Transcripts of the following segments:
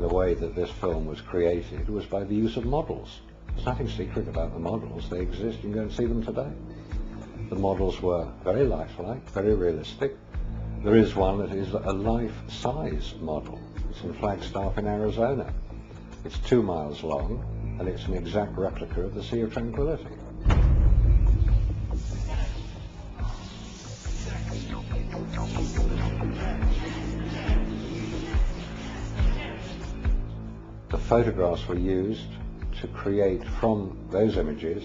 the way that this film was created was by the use of models. There's nothing secret about the models. They exist. You can go and see them today. The models were very lifelike, very realistic. There is one that is a life-size model. It's in Flagstaff in Arizona. It's 2 miles long, and it's an exact replica of the Sea of Tranquility. The photographs were used to create from those images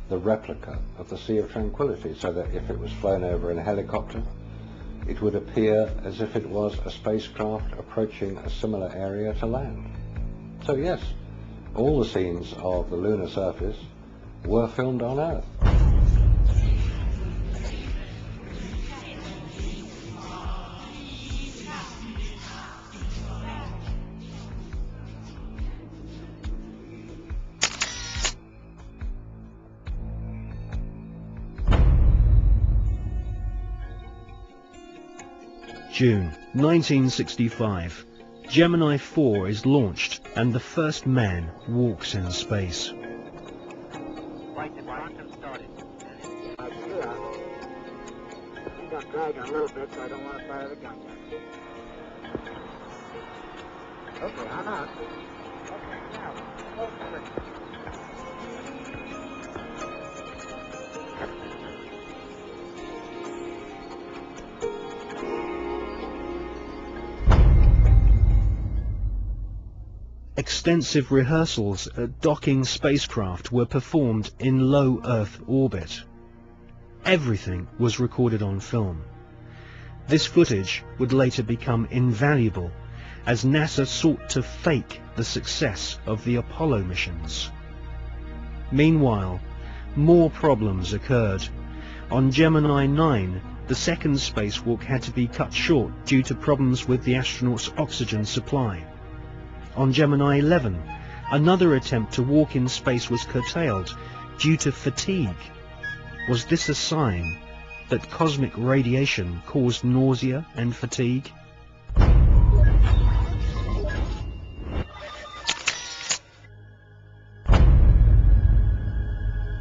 the replica of the Sea of Tranquility, so that if it was flown over in a helicopter, it would appear as if it was a spacecraft approaching a similar area to land. So yes, all the scenes of the lunar surface were filmed on Earth. June 1965. Gemini 4 is launched and the first man walks in space. Right, the quantum started. Yeah. I got dragging a little bit, so I don't want to fire the gun yet. Okay, I'm out. Okay, now, over. Extensive rehearsals at docking spacecraft were performed in low Earth orbit. Everything was recorded on film. This footage would later become invaluable as NASA sought to fake the success of the Apollo missions. Meanwhile, more problems occurred. On Gemini 9, the second spacewalk had to be cut short due to problems with the astronauts' oxygen supply. On Gemini 11, another attempt to walk in space was curtailed due to fatigue. Was this a sign that cosmic radiation caused nausea and fatigue?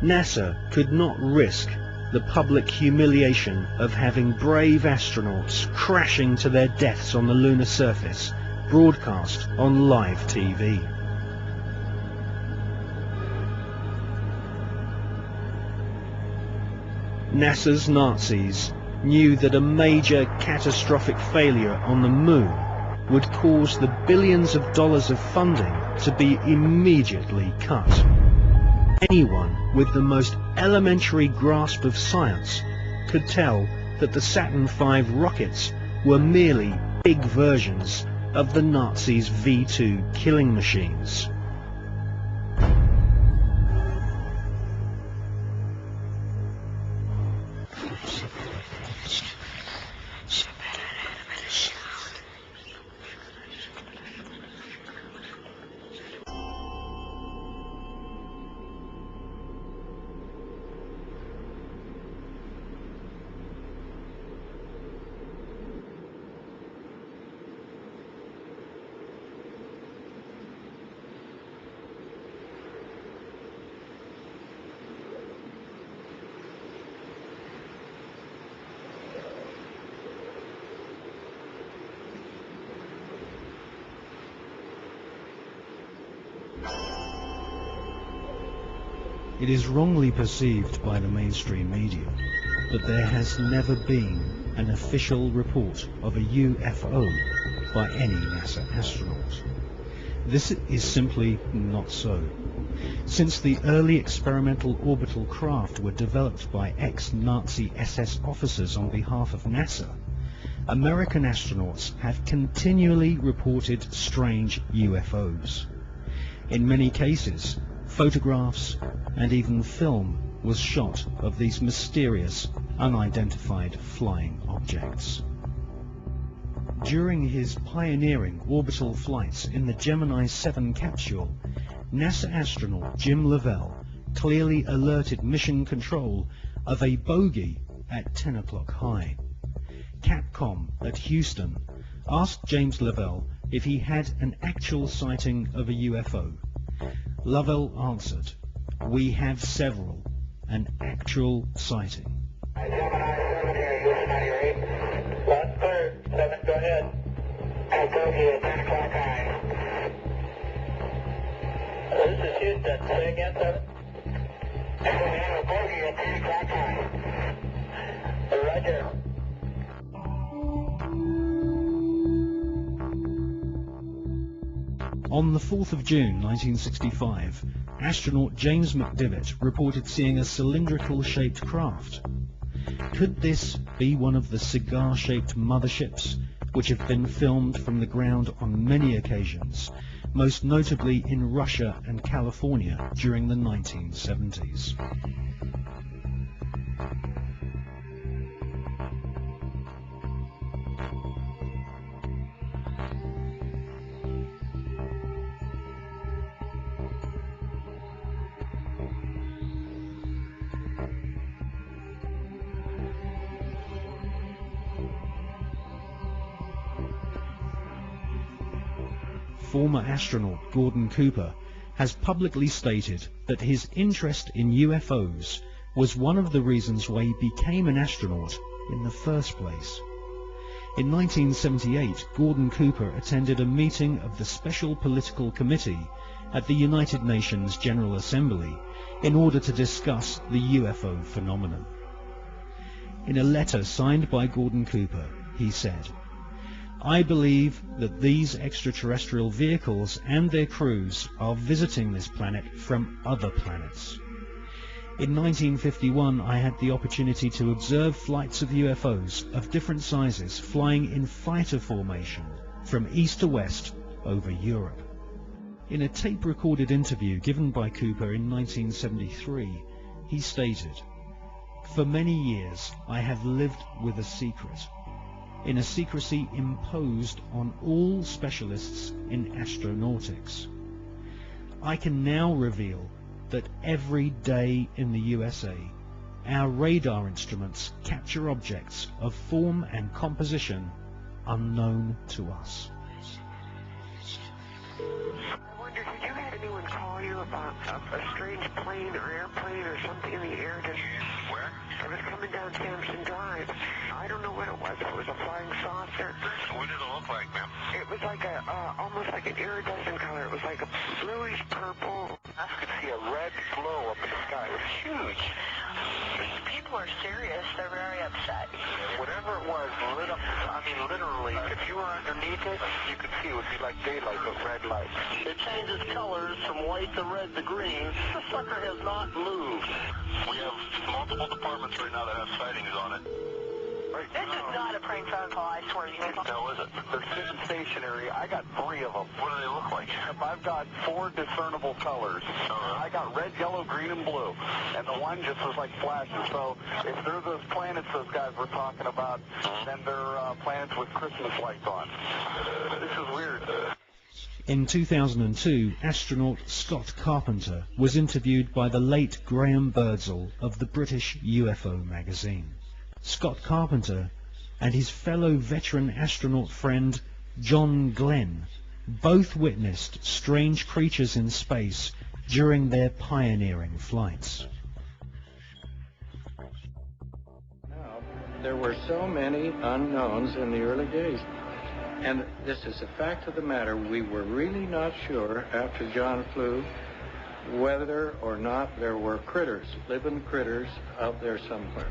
NASA could not risk the public humiliation of having brave astronauts crashing to their deaths on the lunar surface broadcast on live TV. NASA's Nazis knew that a major catastrophic failure on the moon would cause the billions of dollars of funding to be immediately cut. Anyone with the most elementary grasp of science could tell that the Saturn V rockets were merely big versions of the Nazis' V-2 killing machines. It is wrongly perceived by the mainstream media that there has never been an official report of a UFO by any NASA astronaut. This is simply not so. Since the early experimental orbital craft were developed by ex-Nazi SS officers on behalf of NASA, American astronauts have continually reported strange UFOs. In many cases, photographs and even film was shot of these mysterious, unidentified flying objects. During his pioneering orbital flights in the Gemini 7 capsule, NASA astronaut Jim Lovell clearly alerted Mission Control of a bogey at 10 o'clock high. Capcom at Houston asked James Lovell if he had an actual sighting of a UFO. Lovell answered, "We have several, an actual sighting." Gemini 7 here, UFO rate. Lost clear. 7, go ahead. Bogey at 10 o'clock high. This is Houston. Say again, 7. Bogey at 10 o'clock high. Roger. On the 4th of June 1965, astronaut James McDivitt reported seeing a cylindrical-shaped craft. Could this be one of the cigar-shaped motherships which have been filmed from the ground on many occasions, most notably in Russia and California during the 1970s? Former astronaut Gordon Cooper has publicly stated that his interest in UFOs was one of the reasons why he became an astronaut in the first place. In 1978, Gordon Cooper attended a meeting of the Special Political Committee at the United Nations General Assembly in order to discuss the UFO phenomenon. In a letter signed by Gordon Cooper, he said, "I believe that these extraterrestrial vehicles and their crews are visiting this planet from other planets. In 1951, I had the opportunity to observe flights of UFOs of different sizes flying in fighter formation from east to west over Europe." In a tape-recorded interview given by Cooper in 1973, he stated, "For many years I have lived with a secret, in a secrecy imposed on all specialists in astronautics. I can now reveal that every day in the USA, our radar instruments capture objects of form and composition unknown to us." I wonder, did you have anyone call you about a strange plane or airplane or something in the air? Where? It was coming down Sampson Drive. I don't know what it was. It was a flying saucer. What did it look like, ma'am? It was like almost like an iridescent color. It was like a bluish purple. I could see a red glow up in the sky. It was huge. These people are serious. They're very upset. Whatever it was lit up. I mean, literally, if you were underneath it, you could see it would be like daylight, but red light. It changes colors from white to red to green. The sucker has not moved. We have multiple departments right now that have sightings on it. This is not a prank phone call, I swear you. No, is it? They're sitting stationary. I got 3 of them. What do they look like? I've got 4 discernible colors. I got red, yellow, green, and blue. And the one just was like flashing. So if they're those planets those guys were talking about, then they're planets with Christmas lights on. This is weird. In 2002, astronaut Scott Carpenter was interviewed by the late Graham Birdsall of the British UFO magazine. Scott Carpenter and his fellow veteran astronaut friend John Glenn both witnessed strange creatures in space during their pioneering flights. There were so many unknowns in the early days. And this is a fact of the matter. We were really not sure after John flew whether or not there were critters, living critters out there somewhere.